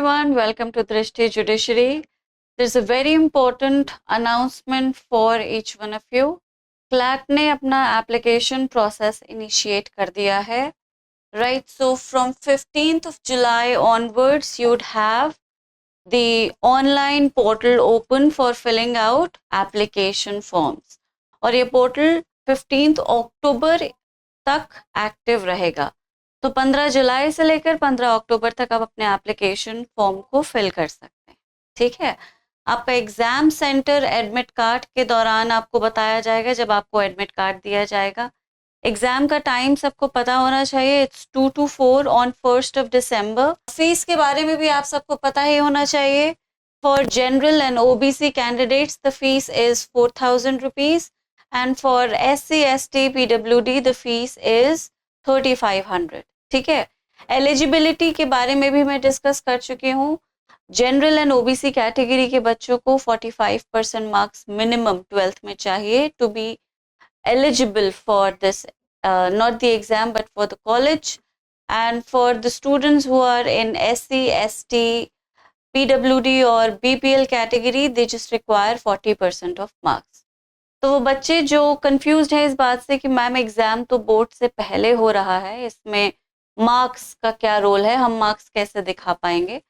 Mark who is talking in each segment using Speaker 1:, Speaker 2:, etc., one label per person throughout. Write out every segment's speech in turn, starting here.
Speaker 1: everyone, welcome to Drishti Judiciary. There's a very important announcement for each one of you. CLAT ने अपना application process initiate कर दिया है. Right, so from 15th of July onwards, you'd have the online portal open for filling out application forms. और ये portal 15th October तक active रहेगा. तो 15 जुलाई से लेकर 15 अक्टूबर तक आप अपने एप्लीकेशन फॉर्म को फिल कर सकते हैं. ठीक है, आपका एग्जाम सेंटर एडमिट कार्ड के दौरान आपको बताया जाएगा जब आपको एडमिट कार्ड दिया जाएगा. एग्जाम का टाइम सबको पता होना चाहिए. It's 2 to 4 on 1st of December. Fees के बारे में भी आप सबको पता ही होना चाहिए. For general and OBC candidates the fees is 4,000 rupees and for SC, ST, PWD the fees is 3,500. ठीक है, एलिजिबिलिटी के बारे में भी मैं डिस्कस कर चुकी हूँ. जनरल एंड ओबीसी कैटेगरी के बच्चों को 45% मार्क्स मिनिमम 12th में चाहिए to be eligible for this, not the exam but for the college. And for the students who are in SC, ST, PWD और BPL category they just require 40% of marks. तो वो बच्चे जो confused हैं इस बात से कि मैम एग्जाम तो बोर्ड से पहले हो रहा है, इसमें मार्क्स का क्या रोल है, हम मार्क्स कैसे दिखा पाएंगे.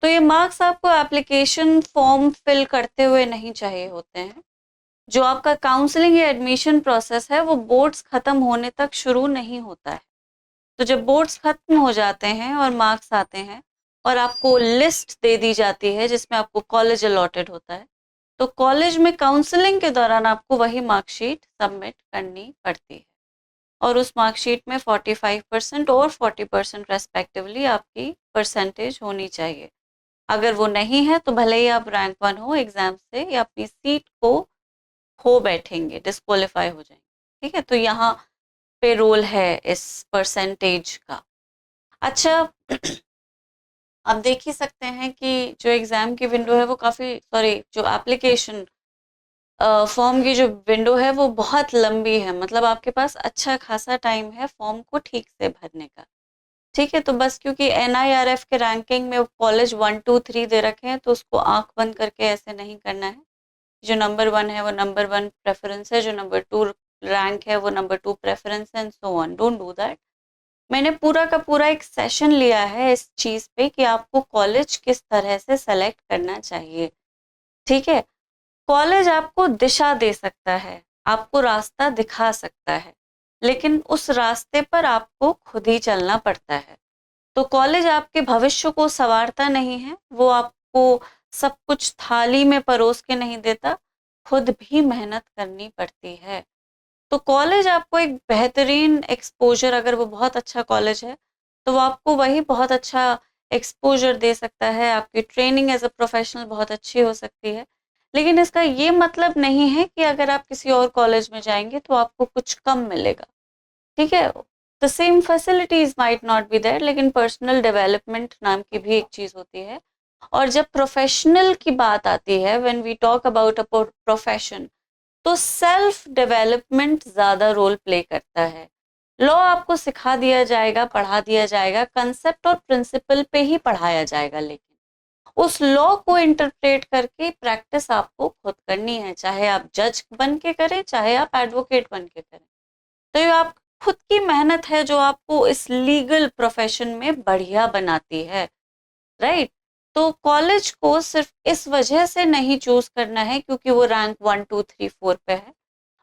Speaker 1: तो ये मार्क्स आपको एप्लीकेशन फॉर्म फिल करते हुए नहीं चाहिए होते हैं. जो आपका काउंसलिंग या एडमिशन प्रोसेस है वो बोर्ड्स खत्म होने तक शुरू नहीं होता है. तो जब बोर्ड्स खत्म हो जाते हैं और मार्क्स आते हैं और आपको लिस्ट दे दी जाती है जिसमें आपको कॉलेज अलॉटेड होता है, तो कॉलेज में काउंसलिंग के दौरान आपको वही मार्कशीट सबमिट करनी पड़ती है. और उस मार्कशीट में 45% और 40% रेस्पेक्टिवली आपकी परसेंटेज होनी चाहिए. अगर वो नहीं है तो भले ही आप रैंक 1 हो एग्जाम से या अपनी सीट को खो बैठेंगे, डिस्क्वालीफाई हो जाएंगे. ठीक है, तो यहाँ पे रोल है इस परसेंटेज का. अच्छा, आप देख ही सकते हैं कि जो एग्जाम की विंडो है वो काफ़ी, जो एप्लीकेशन फॉर्म की जो विंडो है वो बहुत लंबी है. मतलब आपके पास अच्छा खासा टाइम है फॉर्म को ठीक से भरने का. ठीक है, तो बस क्योंकि NIRF के रैंकिंग में कॉलेज 1, 2, 3 दे रखे हैं तो उसको आंख बंद करके ऐसे नहीं करना है. जो नंबर 1 है वो नंबर 1 प्रेफरेंस है, जो नंबर 2 रैंक है वो नंबर 2 प्रेफरेंस है, and so on. Don't do that. मैंने पूरा का पूरा एक सेशन लिया है इस चीज़ पे कि आपको कॉलेज किस तरह से सेलेक्ट करना चाहिए. ठीक है, कॉलेज आपको दिशा दे सकता है, आपको रास्ता दिखा सकता है, लेकिन उस रास्ते पर आपको खुद ही चलना पड़ता है. तो कॉलेज आपके भविष्य को संवारता नहीं है, वो आपको सब कुछ थाली में परोस के नहीं देता, खुद भी मेहनत करनी पड़ती है. तो कॉलेज आपको एक बेहतरीन एक्सपोजर, अगर वो बहुत अच्छा कॉलेज है तो वो आपको वही बहुत अच्छा एक्सपोजर दे सकता है. आपकी ट्रेनिंग एज अ प्रोफेशनल बहुत अच्छी हो सकती है, लेकिन इसका ये मतलब नहीं है कि अगर आप किसी और कॉलेज में जाएंगे तो आपको कुछ कम मिलेगा. ठीक है, the same facilities might not be there, लेकिन पर्सनल डेवलपमेंट नाम की भी एक चीज होती है. और जब प्रोफेशनल की बात आती है, when we talk about a profession, तो सेल्फ डेवलपमेंट ज्यादा रोल प्ले करता है. लॉ आपको सिखा दिया जाएगा, पढ़ा दिया जाएगा, कंसेप्ट और प्रिंसिपल पे ही पढ़ाया जाएगा, लेकिन उस लॉ को इंटरप्रेट करके प्रैक्टिस आपको खुद करनी है, चाहे आप जज बन के करें, चाहे आप एडवोकेट बन के करें. तो ये आप खुद की मेहनत है जो आपको इस लीगल प्रोफेशन में बढ़िया बनाती है. राइट, तो कॉलेज को सिर्फ इस वजह से नहीं चूज करना है क्योंकि वो रैंक 1, 2, 3, 4 पे है.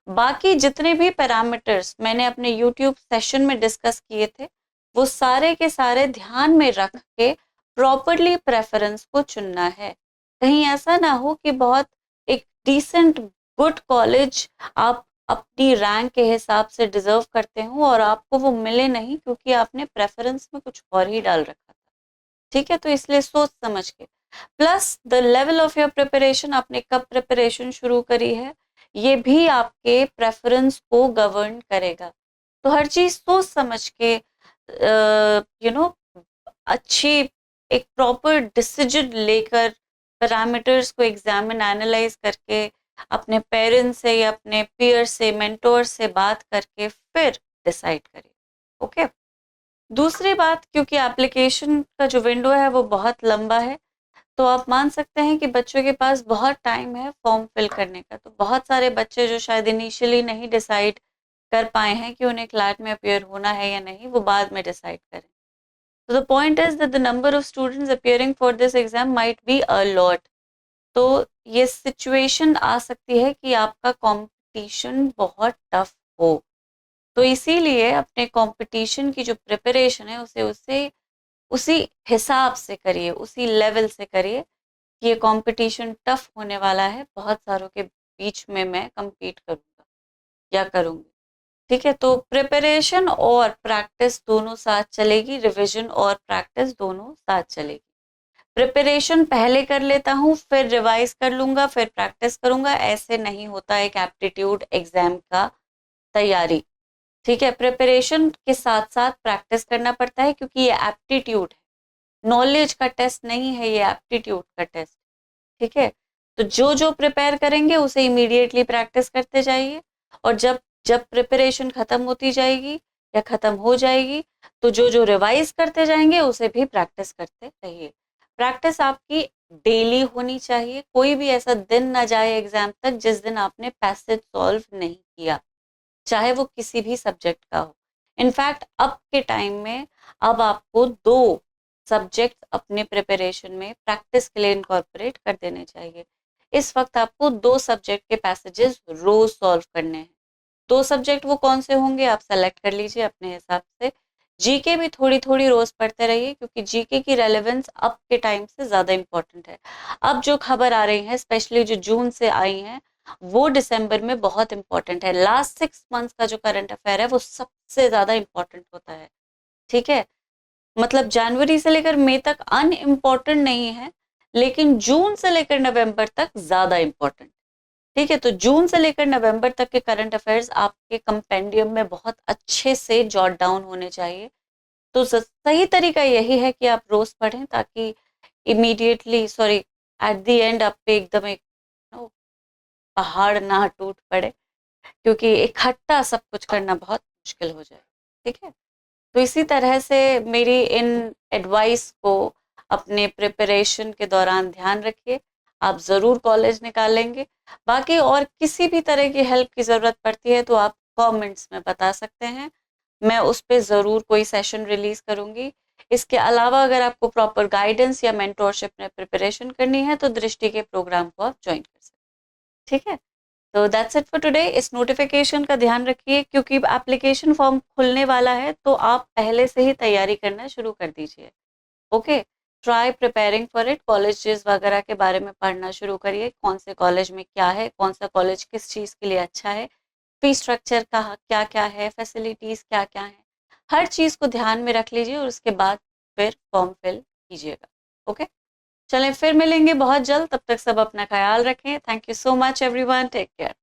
Speaker 1: बाकी जितने भी पैरामीटर्स मैंने अपने यूट्यूब सेशन में डिस्कस किए थे वो सारे के सारे ध्यान में रख के प्रॉपरली प्रेफरेंस को चुनना है. कहीं ऐसा ना हो कि बहुत एक डिसेंट गुड कॉलेज आप अपनी रैंक के हिसाब से डिजर्व करते हो और आपको वो मिले नहीं क्योंकि आपने प्रेफरेंस में कुछ और ही डाल रखा था. ठीक है, तो इसलिए सोच समझ के, plus the level of your preparation, आपने कब प्रिपरेशन शुरू करी है, ये भी आपके प्रेफरेंस को गवर्न करेगा. तो हर चीज सोच समझ के अच्छी एक प्रॉपर डिसीजन लेकर, पैरामीटर्स को एग्जामिन एनालाइज करके, अपने पेरेंट्स से या अपने पीयर से, मेंटोर से बात करके फिर डिसाइड करिए. ओके. दूसरी बात, क्योंकि एप्लीकेशन का जो विंडो है वो बहुत लंबा है, तो आप मान सकते हैं कि बच्चों के पास बहुत टाइम है फॉर्म फिल करने का। तो बहुत सारे बच्चे जो शायद इनिशियली नहीं डिसाइड कर पाए हैं कि उन्हें क्लैट में अपीयर होना है या नहीं, वो बाद में डिसाइड करें। तो the point is that the number of students appearing for this exam might be a lot. तो ये सिचुएशन आ सकती है कि आपका कंपटीशन बहुत टफ हो। तो इसीलिए अपने कंपटीशन की जो प्रिपरेशन है उसे उसे उसी हिसाब से करिए, उसी लेवल से करिए कि ये कंपटीशन टफ होने वाला है, बहुत सारों के बीच में मैं compete करूँगा या करूँगी। ठीक है, तो प्रिपरेशन और प्रैक्टिस दोनों साथ चलेगी, रिवीजन और प्रैक्टिस दोनों साथ चलेगी। प्रिपरेशन पहले कर लेता हूँ, फिर रिवाइज कर लूँगा, फिर प्रैक्टिस करूँगा, ऐसे नहीं होता एक एप्टीट्यूड एग्जाम का तैयारी। ठीक है, प्रिपरेशन के साथ-साथ प्रैक्टिस करना पड़ता है, क्योंकि ये एप्टीट्यूड है, नॉलेज का टेस्ट नहीं है, ये एप्टीट्यूड का टेस्ट। ठीक है, तो जो जो प्रिपेयर करेंगे उसे इमीडिएटली प्रैक्टिस करते जाइए, और जब जब प्रिपरेशन खत्म होती जाएगी या खत्म हो जाएगी, तो जो जो रिवाइज करते जाएंगे उसे भी प्रैक्टिस करते रहिए। प्रैक्टिस आपकी डेली होनी चाहिए, कोई भी ऐसा दिन ना जाए एग्जाम तक जिस दिन आपने पैसेज सॉल्व नहीं किया, चाहे वो किसी भी सब्जेक्ट का हो। इनफैक्ट अब के टाइम में अब आपको 2 सब्जेक्ट अपने प्रिपरेशन में प्रैक्टिस के लिए इनकॉर्पोरेट कर देने चाहिए। इस वक्त आपको 2 सब्जेक्ट के पैसेजेस रोज सॉल्व करने हैं। 2 सब्जेक्ट वो कौन से होंगे आप सेलेक्ट कर लीजिए अपने हिसाब से। जीके भी थोड़ी-थोड़ी रोज पढ़ते रहिए, क्योंकि जीके की रेलेवेंस अब के टाइम से ज़्यादा इम्पोर्टेंट है। अब जो खबर आ रही है, स्पेशली जो जून से आई हैं, वो दिसंबर में बहुत इम्पोर्टेंट है। लास्ट 6 मंथ्स का जो करंट अफेयर है वो सबसे ज़्यादा इम्पोर्टेंट होता है। ठीक है? मतलब जनवरी से लेकर मई तक अनइम्पोर्टेंट नहीं है, लेकिन जून से लेकर नवंबर तक ज़्यादा इम्पोर्टेंट। ठीक है, तो जून से लेकर नवंबर तक के करंट अफेयर्स आपके कंपेंडियम में बहुत अच्छे से जॉट डाउन होने चाहिए। तो सही तरीका यही है कि आप रोज पढ़ें, ताकि immediately sorry at the end आप पे एकदम एक पहाड़ ना टूट पड़े, क्योंकि इकट्ठा सब कुछ करना बहुत मुश्किल हो जाए। ठीक है, तो इसी तरह से मेरी इन एडवाइस को अपने प्रिपरेशन के दौरान ध्यान रखिए। आप ज़रूर कॉलेज निकालेंगे। बाकी और किसी भी तरह की हेल्प की ज़रूरत पड़ती है तो आप कमेंट्स में बता सकते हैं, मैं उस पे ज़रूर कोई सेशन रिलीज़ करूँगी। इसके अलावा अगर आपको प्रॉपर गाइडेंस या मेंटोरशिप में प्रिपरेशन करनी है तो दृष्टि के प्रोग्राम को आप ज्वाइन कर सकते हैं। ठीक है, तो दैट्स इट फॉर टुडे। इस नोटिफिकेशन का ध्यान रखिए, क्योंकि एप्लीकेशन फॉर्म खुलने वाला है, तो आप पहले से ही तैयारी करना शुरू कर दीजिए। Okay, try preparing for it. Colleges वगैरह के बारे में पढ़ना शुरू करिए, कौन से कॉलेज में क्या है, कौन सा कॉलेज किस चीज़ के लिए अच्छा है, फी स्ट्रक्चर का क्या क्या है, फैसिलिटीज़ क्या क्या है, हर चीज़ को ध्यान में रख लीजिए और उसके बाद फिर फॉर्म फिल कीजिएगा। ओके, चलें फिर मिलेंगे बहुत जल्द, तब तक सब अपना ख्याल रखें। Thank you so much everyone, take care.